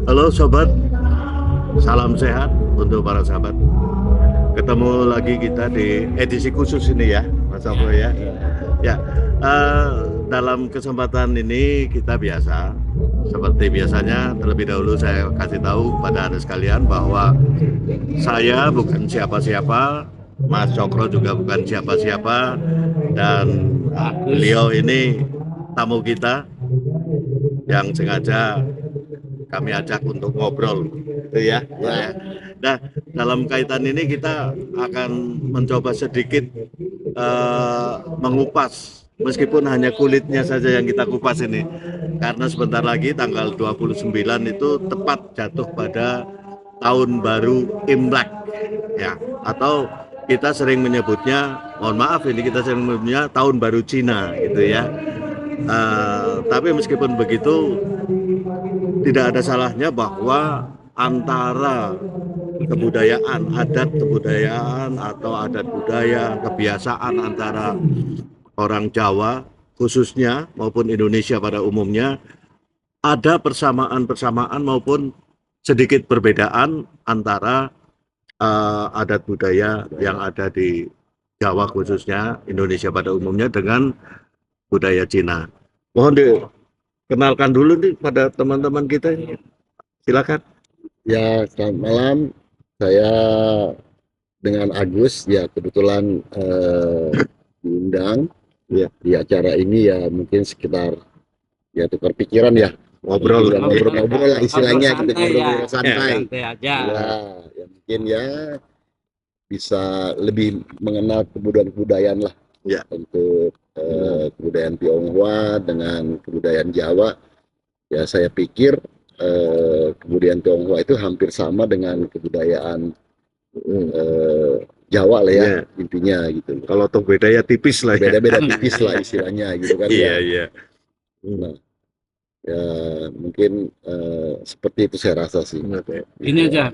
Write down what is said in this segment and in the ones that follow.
Halo sobat, salam sehat untuk para sahabat. Ketemu lagi kita di edisi khusus ini ya, Mas Afro ya. Ya, dalam kesempatan ini kita biasa, seperti biasanya terlebih dahulu saya kasih tahu pada Anda sekalian bahwa saya bukan siapa-siapa, Mas Cokro juga bukan siapa-siapa, dan beliau ini tamu kita yang sengaja kami ajak untuk ngobrol, gitu ya. Nah, dalam kaitan ini kita akan mencoba sedikit mengupas, meskipun hanya kulitnya saja yang kita kupas ini, karena sebentar lagi tanggal 29 itu tepat jatuh pada tahun baru Imlek, ya, atau kita sering menyebutnya, mohon maaf ini kita sering menyebutnya tahun baru Cina, gitu ya. Tapi meskipun begitu, tidak ada salahnya bahwa antara kebudayaan, adat kebudayaan atau adat budaya, kebiasaan antara orang Jawa khususnya maupun Indonesia pada umumnya ada persamaan-persamaan maupun sedikit perbedaan antara adat budaya yang ada di Jawa khususnya, Indonesia pada umumnya dengan budaya Cina. Mohon dikenalkan dulu nih pada teman-teman kita ini. Silakan. Ya, selamat malam. Saya dengan Agus, ya kebetulan diundang Ya. di acara ini, ya mungkin sekitar ya tukar pikiran ya, Ngobrol ngobrol lah istilahnya, gitu, ngobrol santai. santai. aja. Ya mungkin ya bisa lebih mengenal kebudayaan lah, Ya. untuk kebudayaan Tionghoa dengan kebudayaan Jawa. Ya saya pikir kebudayaan Tionghoa itu hampir sama dengan kebudayaan Jawa lah ya, intinya gitu. Kalau toh bedanya tipis lah ya. Beda-beda tipis lah istilahnya gitu kan. Iya. Nah, ya mungkin seperti itu saya rasa sih. Ini aja,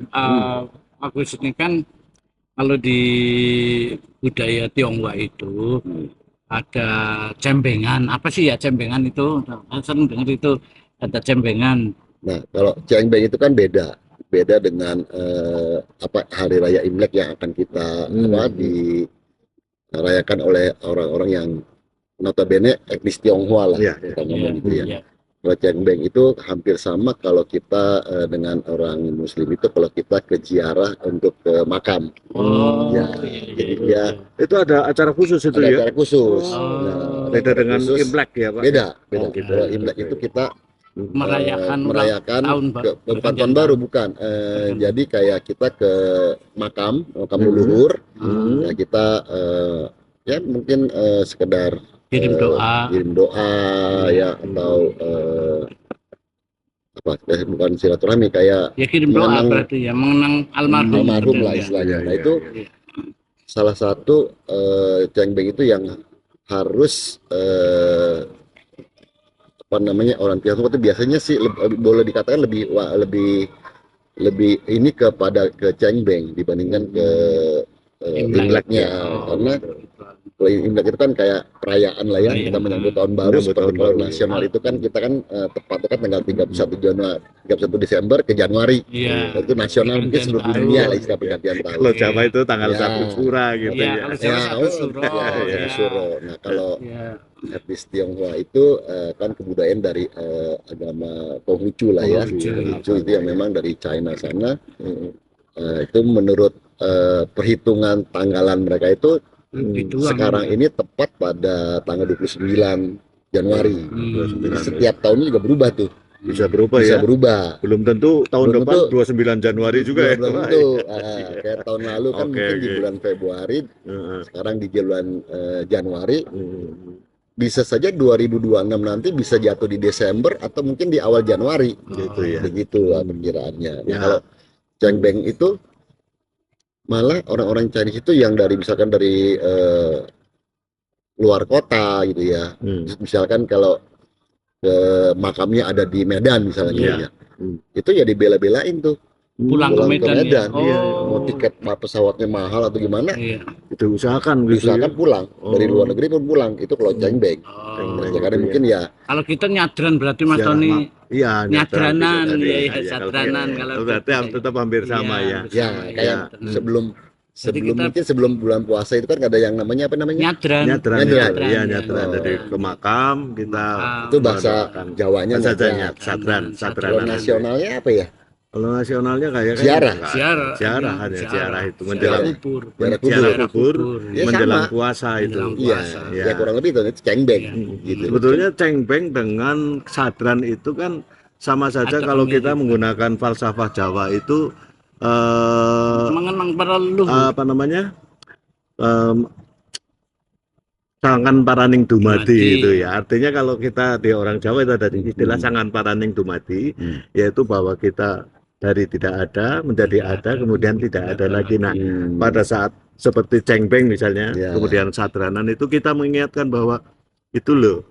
Agus ini kan kalau di budaya Tionghoa itu ada cembengan. Apa sih ya cembengan itu? Saya sering dengar itu ada cembengan. Nah, kalau Ciangbeng itu kan beda dengan hari raya Imlek yang akan kita dirayakan oleh orang-orang yang notabene etnis Tionghoa lah, kita ngomong gitu ya. Kalau Ciangbeng itu hampir sama kalau kita dengan orang Muslim itu kalau kita ke ziarah untuk ke makam. Jadi ya itu ada acara khusus itu ada ya. acara khusus. Nah, beda dengan Imlek ya Pak. Beda. Kalau Imlek itu kita merayakan bukan tahun baru, bukan. Jadi kayak kita ke makam leluhur, ya kita ya mungkin sekedar kirim doa ya, atau bukan silaturahmi, kayak ya kirim doa berarti ya mengenang almarhum lah istilahnya. Nah itu salah satu Ciangbeng itu yang harus orang Tionghoa itu biasanya sih boleh dikatakan lebih ini kepada ke Ciangbeng dibandingkan ke Imleknya, karena kalau Imlek itu kan kayak perayaan lah ya, kita menyambut tahun baru. Seperti kalau nasional itu kan kita kan tepatnya kan tanggal 31 Desember ke Januari. Itu nasional, mungkin seluruh dunia lah istilah pergantian tahun. Kalau Jawa itu tanggal 1 Sura gitu ya. Kalau Jawa 1 Suro. Nah, kalau etnis Tionghoa itu kan kebudayaan dari agama Konghucu lah ya. Konghucu itu yang memang dari China sana. Itu menurut perhitungan tanggalan mereka itu sekarang ini tepat pada tanggal 29 Januari. Jadi setiap tahunnya juga berubah tuh. Bisa berubah. Belum tentu tahun depan 29 Januari juga ya. Belum tentu. Kayak tahun lalu kan mungkin di bulan Februari, sekarang di bulan Januari. Bisa saja 2026 nanti bisa jatuh di Desember atau mungkin di awal Januari. Gitu ya. Begitulah perkiraannya. Nah, kalau Ciangbeng itu malah orang-orang Chinese itu yang misalkan dari luar kota gitu ya. Misalkan kalau makamnya ada di Medan misalnya, itu ya dibela-belain tuh pulang ke Medan. Mau tiket pesawatnya mahal atau gimana, diusahakan gitu ya. Diusahakan pulang dari Oh. luar negeri pun pulang itu kalau cengbeng. Oh. Cengbeng. Karena Iya. mungkin ya Kalau kita nyadran berarti Mas Ya, Tony iya, nyadranan, bisa jadi. iya, Iya, sadranan kalau kalau berarti gitu. tetap hampir sama Iya, ya. hampir ya sama, kayak iya. sebelum Jadi kita mungkin sebelum bulan puasa itu kan ada yang namanya apa namanya? nyadran, Nyadran, Nyadran. iya ya. nyadran. Oh. Jadi ke makam kita Makam. Itu bahasa mendoakan. Jawanya Bahasa nyadran. Jawanya, sadran, Kalau sadranan. nasionalnya apa ya? Kalau nasionalnya kayak Ziarah. Ziarah, hanya ziarah. ziarah itu Ziarah menjelang kubur. Ziarah ziarah kubur. kubur Ya, menjelang sama. puasa itu. Menjelang Iya, puasa. ya kurang lebih itu cengbeng Iya. gitu. Sebetulnya cengbeng dengan sadran itu kan sama saja Ada kalau kita pemilik. menggunakan falsafah Jawa itu Mengenang para leluhur. apa namanya? Sangan paraning dumadi Dumadi. itu ya. Artinya kalau kita di orang Jawa itu ada istilah sangan paraning dumadi, yaitu bahwa kita dari tidak ada menjadi ada, kemudian tidak ada lagi. Nah, pada saat seperti cengbeng misalnya, Ya. kemudian sadranan itu kita mengingatkan bahwa itu loh,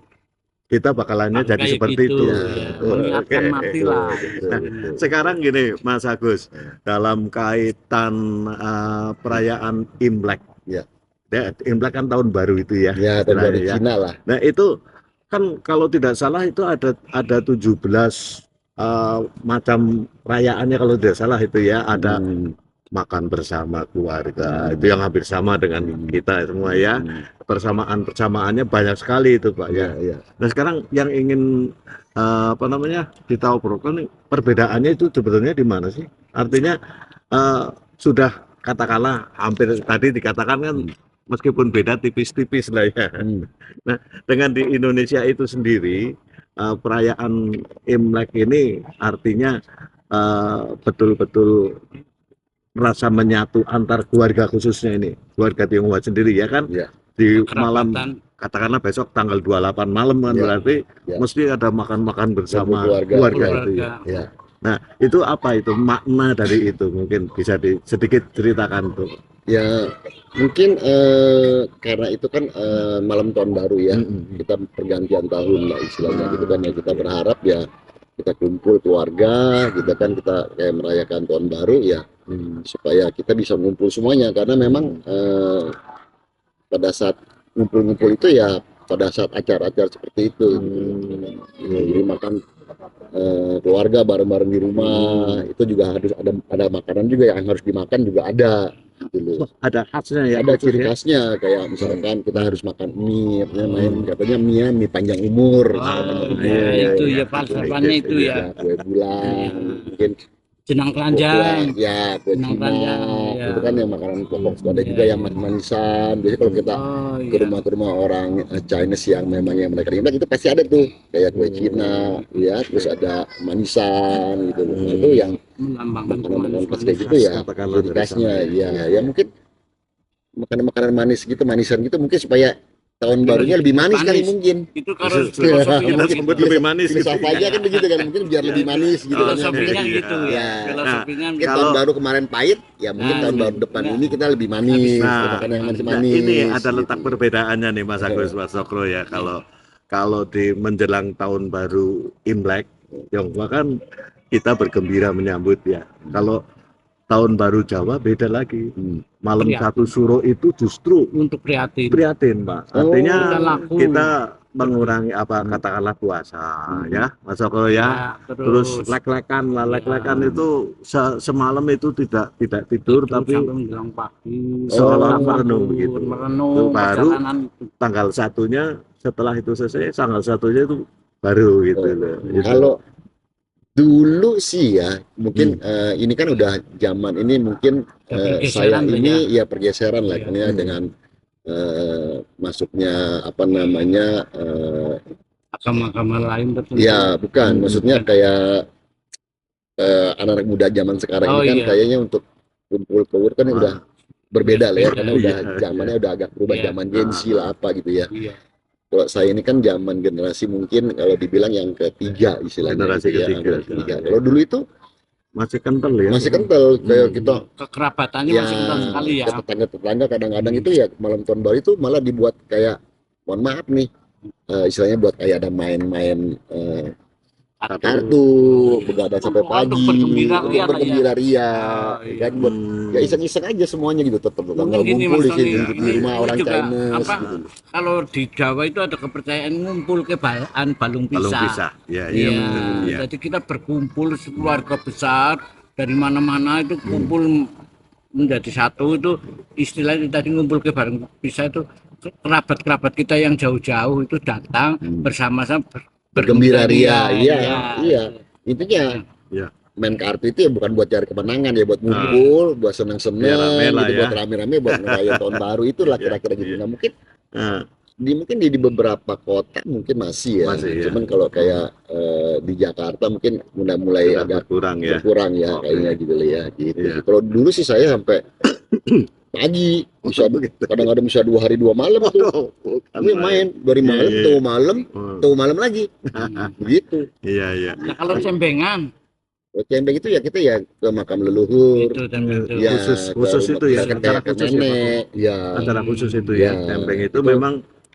kita bakalannya jadi Kayak seperti gitu, itu. ya. Oh, Mengingatkan oke. mati lah. Nah, sekarang gini, Mas Agus, dalam kaitan perayaan Imlek, Ya. Imlek kan tahun baru itu ya, Ya, tahun baru istilahnya ya. Cina lah. Nah itu kan kalau tidak salah itu ada 17 macam rayaannya kalau tidak salah itu ya, ada makan bersama keluarga itu yang hampir sama dengan kita semua ya. Persamaannya banyak sekali itu Pak ya. Ya. Nah sekarang yang ingin apa namanya kita obrolkan perbedaannya itu sebetulnya di mana sih? Artinya sudah katakanlah hampir tadi dikatakan kan meskipun beda tipis-tipis lah ya. Nah dengan di Indonesia itu sendiri perayaan Imlek ini artinya betul-betul rasa menyatu antar keluarga khususnya ini keluarga Tionghoa sendiri ya kan. Ya. Di Kerabatan. malam katakanlah besok tanggal 28 malam kan Ya. berarti Ya. mesti ada makan-makan bersama Keluarga. itu ya. Ya. Nah itu apa itu makna dari itu mungkin bisa sedikit ceritakan tuh. Ya mungkin karena itu kan malam tahun baru ya, kita pergantian tahun lah istilahnya gitu kan ya, kita berharap ya kita kumpul keluarga gitu kan, kita kayak merayakan tahun baru ya, supaya kita bisa ngumpul semuanya karena memang pada saat ngumpul-ngumpul itu ya pada saat acara-acara seperti itu jadi makan keluarga bareng-bareng di rumah itu juga harus ada makanan juga yang harus dimakan juga ada gitu. Ada khasnya ya, Ada khusus ciri ya? khasnya kayak misalkan kita harus makan mie, katanya mie panjang umur, Itu ya falsafahnya itu ya. kue bulan, mungkin Jenang keranjang. kue Jenang Cina, keranjang, ya. itu kan yang makanan pokok. Ada juga yang manisan. Jadi kalau kita ke rumah orang Chinese yang memang yang mereka Imlek itu pasti ada tuh kayak kue Cina, ya, terus ada manisan gitu. Nah, itu yang makanan-makanan khas kayak gitu ya, ciri khasnya ya mungkin makanan manis gitu, manisan gitu mungkin supaya tahun barunya lebih manis kali mungkin. Itu karena Kita sebut lebih manis gitu. Filsafatnya kan begitu kan, mungkin biar lebih manis gitu kan. Filosofinya gitu ya. Ya. Filosofinya Mungkin gitu. tahun baru kemarin pahit, ya mungkin tahun baru depan ini kita lebih manis, makan yang manis-manis. Ini ada letak gitu. perbedaannya nih Mas Agus Mas Sokro ya. Kalau di menjelang tahun baru Imlek, Tionghoa kan kita bergembira menyambut ya. Kalau tahun baru Jawa beda lagi. Malam satu suro itu justru untuk prihatin Pak. Artinya laku. kita mengurangi apa katakanlah puasa ya Mas Sokro ya. Terus lek-lekan itu semalam itu tidak tidur tapi sampai menjelang pagi seolah merenung begitu. Itu baru perjalanan. tanggal satunya setelah itu selesai tanggal satunya itu baru gitu loh. Gitu. Kalau dulu sih ya mungkin ini kan udah zaman ini mungkin saya ini ya pergeseran lah kan ya dengan masuknya apa namanya agama-agama lain tertentu. ya bukan maksudnya kayak anak-anak muda zaman sekarang ini kan kayaknya untuk kumpul kan udah berbeda lah ya karena udah zamannya udah agak berubah, zaman Gen Z lah apa gitu ya. Kalau saya ini kan zaman generasi mungkin kalau dibilang yang ketiga istilahnya. Generasi ketiga. Kalau dulu itu masih kental ya. Masih kental kayak kita kekerabatannya masih kental sekali ya. Tetangga kadang-kadang itu ya malam tahun baru itu malah dibuat kayak mohon maaf nih istilahnya buat kayak ada main-main kartu, begadang sampai Untuk pagi, bergembira untuk ria lah ya. bergembira ria, iya. kan buat ya iseng-iseng aja semuanya gitu, tetap Mungkin gini ngumpul Mas di sini Tony, di rumah ini orang juga Chinese apa, gitu. kalau di Jawa itu ada kepercayaan ngumpul ke balung Balung pisah. pisah. Ya, iya Iya, betul. Iya. jadi kita berkumpul sekeluarga besar dari mana-mana itu kumpul menjadi satu, itu istilahnya tadi ngumpul ke balung pisah itu kerabat-kerabat kita yang jauh-jauh itu datang bersama-sama Bergembira ria, iya, Iya. iya. Intinya Iya. main kartu itu ya bukan buat cari kemenangan ya, buat ngumpul, buat Biar seneng-seneng rame lah gitu, ya. buat rame-rame, buat ngerayain tahun baru itulah Iya, kira-kira gitu. iya. Nah mungkin Nah, mungkin di beberapa kota mungkin masih ya, Masih, ya. cuman kalau kayak di Jakarta mungkin udah mulai sudah agak berkurang ya. berkurang ya Oke. kayaknya gitu lah ya gitu. Iya. Kalau dulu sih saya sampai pagi bisa begitu. kadang-kadang bisa 2 hari 2 malam tuh. Waduh, bukan Kami main dari Iya, malam iya. tuh malam Hmm. tuh malam lagi begitu. Iya, iya. Nah, kalau cembengan Cembeng itu ya kita ya ke makam leluhur, itu dan itu. ya Khusus ke itu ya, kakek acara kakek khusus ya, Pak. nenek, ya Acara khusus itu Ya, ya. Tembeng itu itu memang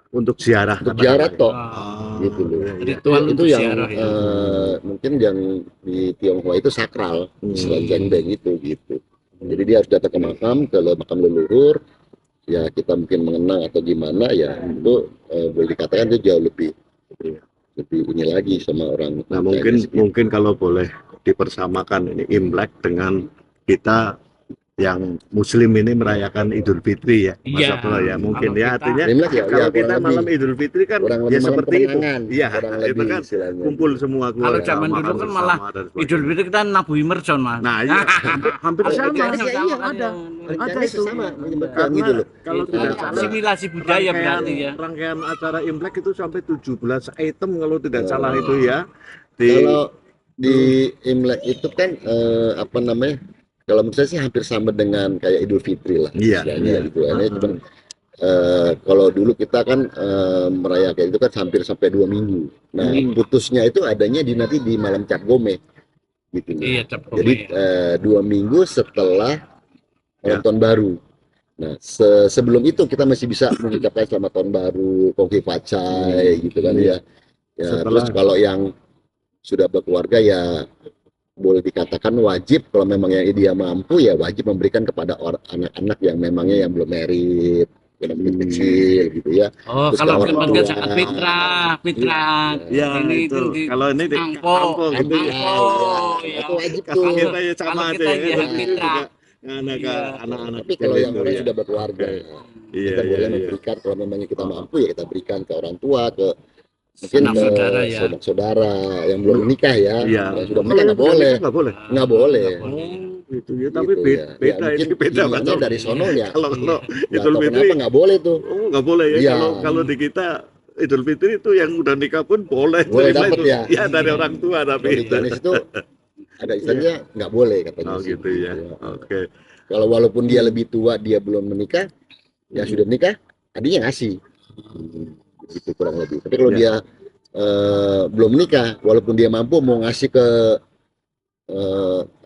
untuk ziarah. untuk katakanlah. ziarah toh. Ah, Gitu loh. Iya, iya. ritual Itu untuk yang ziarah ya. mungkin yang di Tionghoa itu sakral, istilah Hmm. jengbeng itu gitu. Jadi dia harus datang ke makam leluhur, ya kita mungkin mengenang atau gimana ya itu boleh dikatakan itu jauh lebih ini lagi sama orang. Nah, Chinese gitu. mungkin kalau boleh dipersamakan ini Imlek dengan kita yang Muslim ini merayakan Idul Fitri ya, Mas Iya. Abdullah ya. Mungkin Kalau ya kita- artinya Imlek ya, kalau ya, kita kurang malam lebih. Idul Fitri kan Kurang ya lebih malam seperti itu. kemenangan, Iya, kurang itu lebih kan istilahnya. kumpul semua Kalau keluarga. zaman dulu makan kan bersama malah dan sebagainya. Idul Fitri kita nabuhi mercon Mas. Nah, iya, hampir Kalau sama. Chinese ya iya, ada. Ada Chinese itu. sama menyebutkan Karena gitu loh. kalau Itu tidak Nah, salah asimilasi budaya berarti ya. rangkaian acara Imlek itu sampai 17 item kalau tidak salah itu ya. Kalau di Imlek itu kan apa namanya? Kalau menurut saya sih hampir sama dengan kayak Idul Fitri lah Iya, istilahnya iya. gitu. Ini cuman kalau dulu kita kan merayakan itu kan hampir sampai 2 minggu. Nah, putusnya itu adanya nanti di malam Cap Gome gitu loh. Iya, Cap Gome. Jadi 2 minggu setelah malam tahun baru. Nah, sebelum itu kita masih bisa mengucapkan selamat tahun baru, Kongki Facai gitu kan ya. Ya, Setelah- terus kalau yang sudah berkeluarga ya boleh dikatakan wajib kalau memang yang dia mampu ya wajib memberikan kepada anak-anak yang memangnya yang belum married, yang masih kecil gitu ya. Oh, Terus kalau ke orang panggil tua. zakat fitrah. Ya, Ini itu. Kalau ini di angpo, kampung Itu gitu ya, ya. itu wajib Kalau tuh. kita ya sama Kalau aja kita ya. ya, Itu fitrah. juga anak-anak Tapi kalau yang kecil orang itu sudah berkeluarga, Iya, kita iya, boleh iya. memberikan kalau memangnya kita mampu ya kita berikan ke orang tua, ke mungkin Sanak ke saudara ya. saudara yang belum menikah ya. Iya. Yang sudah menikah nggak boleh, Nggak boleh. nggak boleh. Gitu ya, tapi Gitu beda, ya. beda Ya, ini mungkin beda ininya Mas. dari sono ya. Kalau Nggak Idul tahu Fitri, kenapa nggak boleh tuh. nggak boleh ya. Iya. Kalau di kita Idul Fitri itu yang udah nikah pun boleh. Boleh terima dapat itu. ya. Ya dari orang tua Kalau tapi di Chinese itu ada istilahnya nggak boleh katanya. Oh sih. gitu ya. Oke. Kalau walaupun dia lebih tua dia belum menikah, ya sudah menikah, adiknya ngasih. Gitu kurang lebih. Tapi kalau Ya. dia belum menikah, walaupun dia mampu mau ngasih ke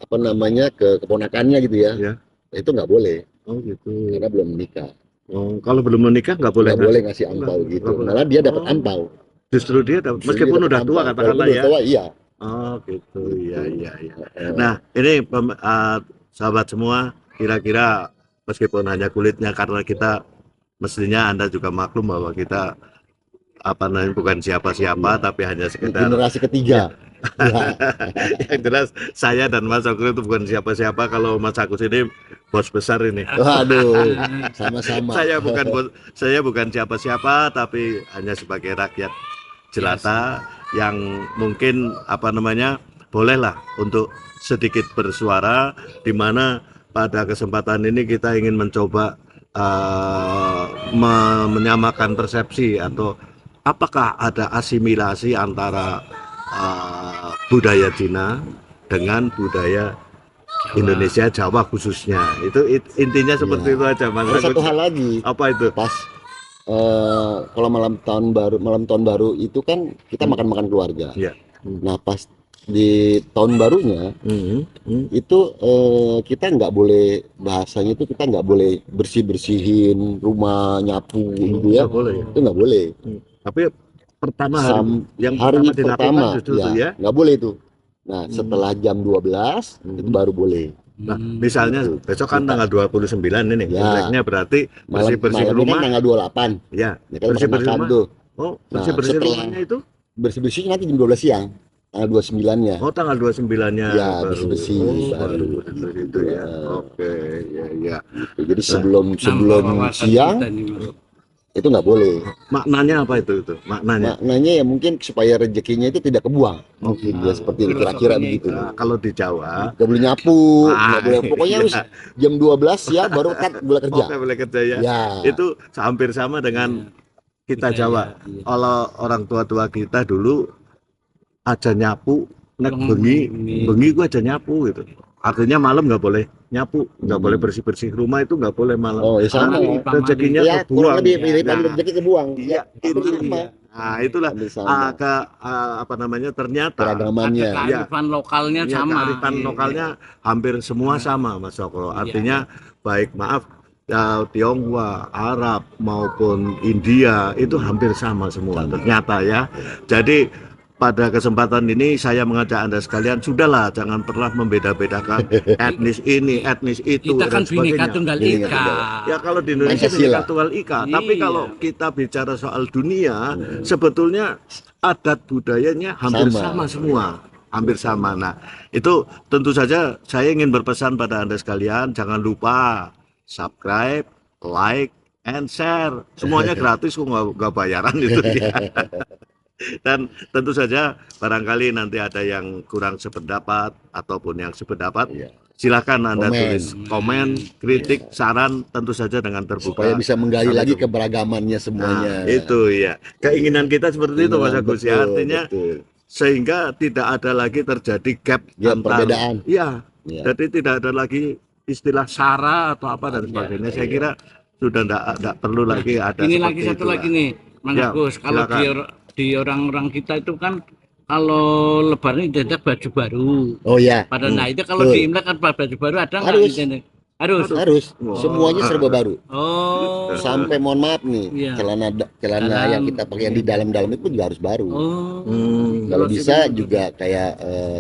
apa namanya ke keponakannya gitu ya, Ya. itu nggak boleh Oh gitu. karena belum menikah. Oh, kalau belum menikah nggak boleh. Nggak boleh ngasih ampau Nggak gitu. boleh. Malah dia dapat Oh. ampau. Justru dia dapat, Justru meskipun dia udah dapat tua ampau. katakanlah Walaupun ya. udah tua, iya. Oh gitu. Iya iya iya. Eh, Nah, ini sahabat semua, kira-kira meskipun hanya kulitnya, karena kita mestinya Anda juga maklum bahwa kita apa namanya bukan siapa-siapa tapi hanya sekedar generasi ketiga. Ya. yang jelas saya dan Mas Agus itu bukan siapa-siapa. Kalau Mas Agus ini bos besar ini. Waduh, sama-sama. Saya bukan siapa-siapa tapi hanya sebagai rakyat jelata yang mungkin apa namanya bolehlah untuk sedikit bersuara, di mana pada kesempatan ini kita ingin mencoba menyamakan persepsi atau apakah ada asimilasi antara budaya Cina dengan budaya Indonesia, Jawa khususnya. Itu intinya seperti Ya. itu aja Mas Ada Agus. satu hal lagi, Apa itu? pas kalau malam tahun baru itu kan kita makan-makan keluarga. Iya. Nah, pas di tahun barunya itu kita nggak boleh, bahasanya itu kita nggak boleh bersih-bersihin rumah, nyapu gitu ya. Nggak boleh. Itu nggak boleh. Tapi pertama yang hari pertama dilakukan pertama justru itu ya. nggak boleh itu. Nah, setelah jam 12 itu baru boleh. Nah, misalnya Gitu. besok kan Kita- tanggal 29 ini, Ya. Imleknya berarti bersih-bersih malamnya rumah. kan tanggal 28. Ya, Ya kan bersih-bersih makan rumah. tuh. Oh, Nah, bersih-bersih setelah- rumahnya itu? Bersih-bersih nanti jam 12 siang. Tanggal 29-nya. Oh, tanggal 29-nya Ya, baru. bersih-bersih Oh, baru. bersih-bersih itu ya. Oke, ya, ya. Gitu. Jadi sebelum Nambah wawasan siang kita nih, Mas. itu nggak boleh. Maknanya apa itu? Maknanya. Maknanya ya mungkin supaya rezekinya itu tidak kebuang. Mungkin ya seperti itu, kira-kira Filosofinya begitu. Nah, kalau di Jawa, Nggak boleh nyapu, nggak boleh. Pokoknya iya. harus jam 12 siang baru kan boleh kerja. Oke, boleh kerja ya. Ya. Itu hampir sama dengan kita Budaya, Jawa. iya. Kalau orang tua-tua kita dulu aja nyapu, nek Bengi. bengi gua aja nyapu gitu. Artinya malam nggak boleh nyapu, nggak boleh bersih-bersih rumah itu nggak boleh malam. Oh, ya sama. Nanti Pamali. rezekinya Ya, kurang kebuang. lebih ya. mirip Nah, rezeki kebuang. iya, Ya, itu sama. Nah, itulah Hampir sama. apa namanya ternyata Keragamannya. Ada kearifan lokalnya ya, sama. kearifan Iya. lokalnya hampir semua sama, Mas Sokro. Iya. Artinya baik maaf ya, Tionghoa, Arab maupun India itu hampir sama semua ternyata ya. Jadi pada kesempatan ini saya mengajak Anda sekalian, sudahlah jangan pernah membeda-bedakan etnis ini, etnis itu Kita kan dan Bhinneka sebagainya. Tunggal Bhinneka Ika. Ya kalau di Indonesia Pancasila. Bhinneka Tunggal Ika, tapi Iya. kalau kita bicara soal dunia, sebetulnya adat budayanya hampir Sama. sama semua, hampir sama. Nah, itu tentu saja saya ingin berpesan pada Anda sekalian, jangan lupa subscribe, like, and share. Semuanya gratis kok, nggak bayaran itu ya. Dan tentu saja barangkali nanti ada yang kurang sependapat ataupun yang sependapat, Iya. silakan Anda Komen. tulis komen, kritik, saran, tentu saja dengan Supaya terbuka. bisa menggali Sampai lagi ketemu. keberagamannya semuanya. Nah, itu ya. Keinginan kita seperti itu Mas Betul, Agus ya. Artinya betul. sehingga tidak ada lagi terjadi gap Ya, antar perbedaan. Iya. Ya. Jadi tidak ada lagi istilah sara atau apa dan sebagainya. Saya kira sudah tidak perlu lagi ada Ini seperti lagi satu itulah. lagi nih, Mas Ya, Agus. Kalau silakan. di orang-orang kita itu kan kalau Lebaran identik baju baru. Oh ya. Pada nah itu kalau betul. di Imlek kan baju baru ada nggak? Harus. identik? Harus. Harus. Wow. Semuanya serba baru. Oh. Sampai mohon maaf nih, Iya. celana Dalam. yang kita pakai yang di dalam-dalam itu juga harus baru. Oh. Kalau bisa juga kayak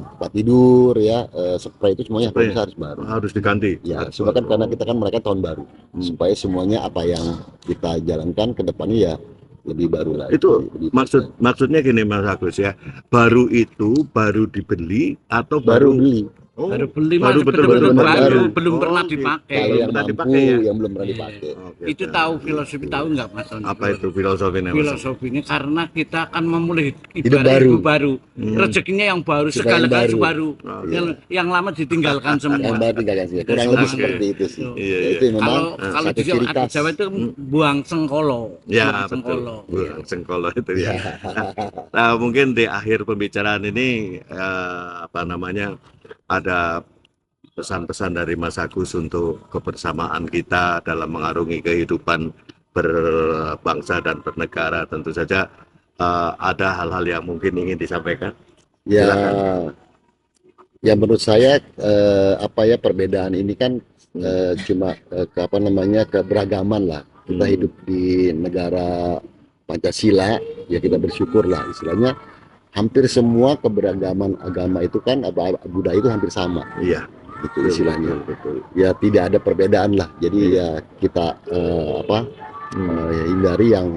tempat tidur ya, spray itu semuanya Spray. harus baru. Harus diganti. Ya, cuma kan karena kita kan mereka tahun baru, supaya semuanya apa yang kita jalankan ke depannya ya lebih baru lagi. Itu Lebih maksudnya gini Mas Agus ya. Baru itu baru dibeli atau baru beli. Oh, Baru beli baru Mas, betul-betul betul-betul baru. baru, belum Oh, pernah gitu. dipakai. Kalau yang pernah mampu, dipakai ya? yang belum pernah Iya. dipakai. Oke, Itu tahu filosofi tahu nggak Mas Tony? apa itu filosofinya Mas? Filosofinya karena kita akan memulai Hidup ibarat baru. hidup baru. Rezekinya yang baru, Supaya segala yang galanya baru. baru. Oh, yang lama ditinggalkan Yang semua. baru tinggalkan sih. Kurang Itu lebih sama. seperti itu sih. Iya, Ya, iya. itu memang Kalau satu di ciri Jawa, khas. Jawa itu buang sengkolo. Ya, Buang betul. sengkolo. Buang sengkolo itu ya. Ya. Nah, mungkin di akhir pembicaraan ini apa namanya ada pesan-pesan dari Mas Agus untuk kebersamaan kita dalam mengarungi kehidupan berbangsa dan bernegara. Tentu saja ada hal-hal yang mungkin ingin disampaikan. Ya, Silakan. ya menurut saya apa ya perbedaan ini kan cuma apa namanya keberagaman lah. Kita hidup di negara Pancasila, ya kita bersyukur lah istilahnya. Hampir semua keberagaman agama itu kan budaya itu hampir sama, Iya, gitu istilahnya. betul. Ya tidak ada perbedaan lah. Jadi ya kita ya hindari yang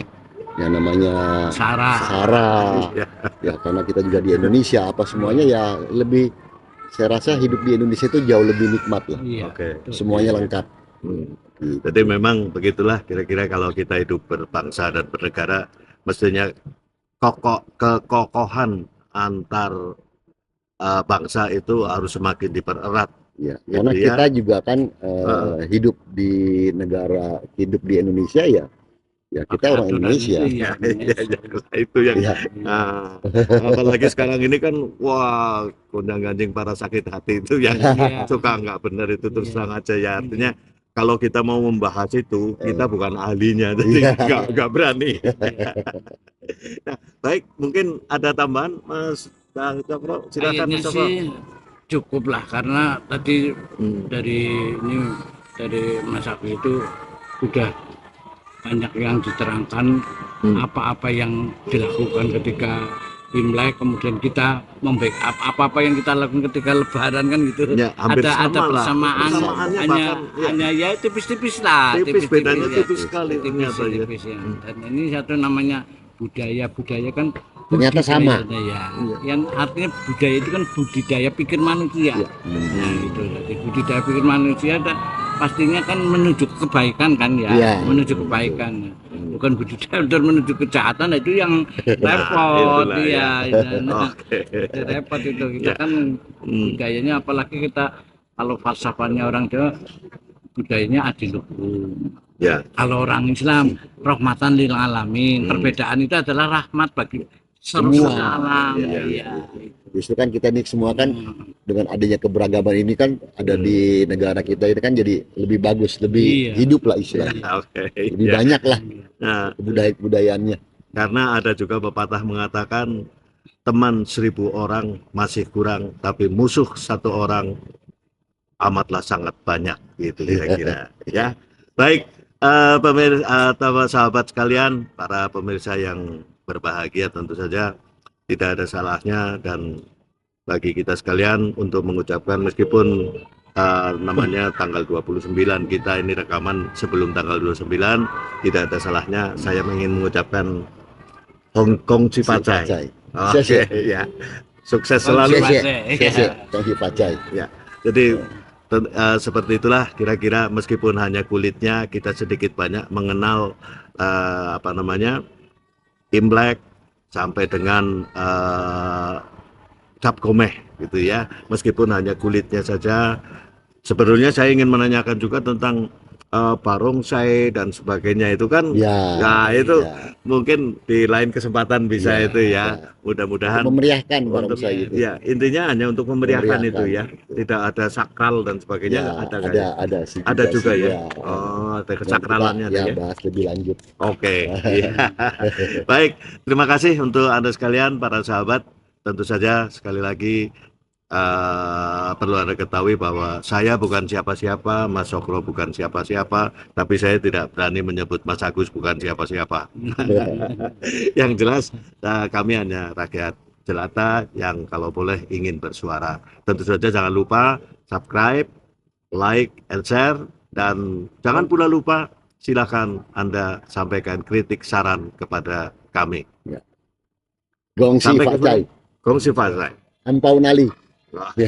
namanya Sarah. sara. Iya. Ya karena kita juga di Indonesia apa semuanya ya lebih, saya rasa hidup di Indonesia itu jauh lebih nikmat lah. Iya. Oke. Semuanya lengkap. Jadi memang begitulah kira-kira kalau kita hidup berbangsa dan bernegara, mestinya kekokohan antar bangsa itu harus semakin dipererat. Ya, Gitu karena ya. kita juga kan hidup di Indonesia ya. Ya kita orang Aturan Indonesia. itu, iya. Ya, itu yang Ya, apalagi sekarang ini kan wah gonjang-ganjing para sakit hati itu yang Iya. suka nggak benar itu terus Iya. terang aja ya, artinya kalau kita mau membahas itu kita bukan ahlinya jadi nggak berani. Nah, baik, mungkin ada tambahan Mas Cokro, silakan Kayaknya Mas Cokro. sih cukup lah karena tadi Hmm. dari Mas Abi itu udah banyak yang diterangkan apa-apa yang dilakukan ketika Imlek, kemudian kita membackup apa-apa yang kita lakukan ketika Lebaran kan gitu. Ya, hampir ada sama lah. persamaan, Persamaannya hanya bahkan, ya. hanya ya tipis-tipis lah, Tipis, bedanya ya. tipis sekali tipis, ternyata ya. tipis ya. Dan ini satu namanya budaya kan Ternyata sama. budidaya, ya. Iya. Yang artinya budaya itu kan budidaya pikir manusia. Iya. Nah, itu jadi budidaya pikir manusia dan pastinya kan menuju kebaikan kan ya, Iya. menuju kebaikan. Bukan budidaya dan menuju kejahatan, itu yang repot itulah, ya. Nah, Oke. itu repot itu kita Ya. kan budayanya, apalagi kita kalau falsafahnya orang Jawa budayanya adiluhum. Ya. Kalau orang Islam rahmatan lil alamin. Perbedaan itu adalah rahmat bagi semua alam. Iya, Iya. Justru kan kita nih semua kan dengan adanya keberagaman ini kan ada di negara kita ini kan jadi lebih bagus, lebih Iya. hidup lah istilahnya. Oke. Lebih Ya. banyak lah Nah, kebudayaannya. karena ada juga pepatah mengatakan teman 1000 orang masih kurang, tapi musuh 1 orang amatlah sangat banyak, gitu kira-kira. Ya, baik, pemirsa, sahabat sekalian, para pemirsa yang berbahagia, tentu saja tidak ada salahnya dan bagi kita sekalian untuk mengucapkan, meskipun namanya tanggal 29, kita ini rekaman sebelum tanggal 29, tidak ada salahnya saya ingin mengucapkan Hongkong Cipacai. Oke, ya. Sukses selalu. Thank you Pacai. Jadi seperti itulah kira-kira, meskipun hanya kulitnya, kita sedikit banyak mengenal Imlek sampai dengan Cap Gomeh gitu ya. Meskipun hanya kulitnya saja. Sebetulnya saya ingin menanyakan juga tentang barongsai dan sebagainya itu kan. Ya. Nah, itu ya. mungkin di lain kesempatan bisa Ya, itu ya. ya. Mudah-mudahan Untuk memeriahkan untuk barongsai itu. ya, intinya hanya untuk memeriahkan itu ya. Memeriahkan. Tidak ada sakral dan sebagainya, Ya, ada nggak ya? ada sih Ada juga sih, ya. Oh, ada Dan kesakralannya kita, tuh ya. bahas lebih lanjut. Oke. Iya. Baik, terima kasih untuk Anda sekalian, para sahabat. Tentu saja sekali lagi perlu Anda ketahui bahwa saya bukan siapa-siapa, Mas Sokro bukan siapa-siapa, tapi saya tidak berani menyebut Mas Agus bukan siapa-siapa. Yang jelas kami hanya rakyat jelata yang kalau boleh ingin bersuara. Tentu saja jangan lupa subscribe, like, and share, dan jangan pula lupa silakan Anda sampaikan kritik saran kepada kami. Gongsi Sampai Pacai. Gongsi Fasai. Ampau Nali. Oke.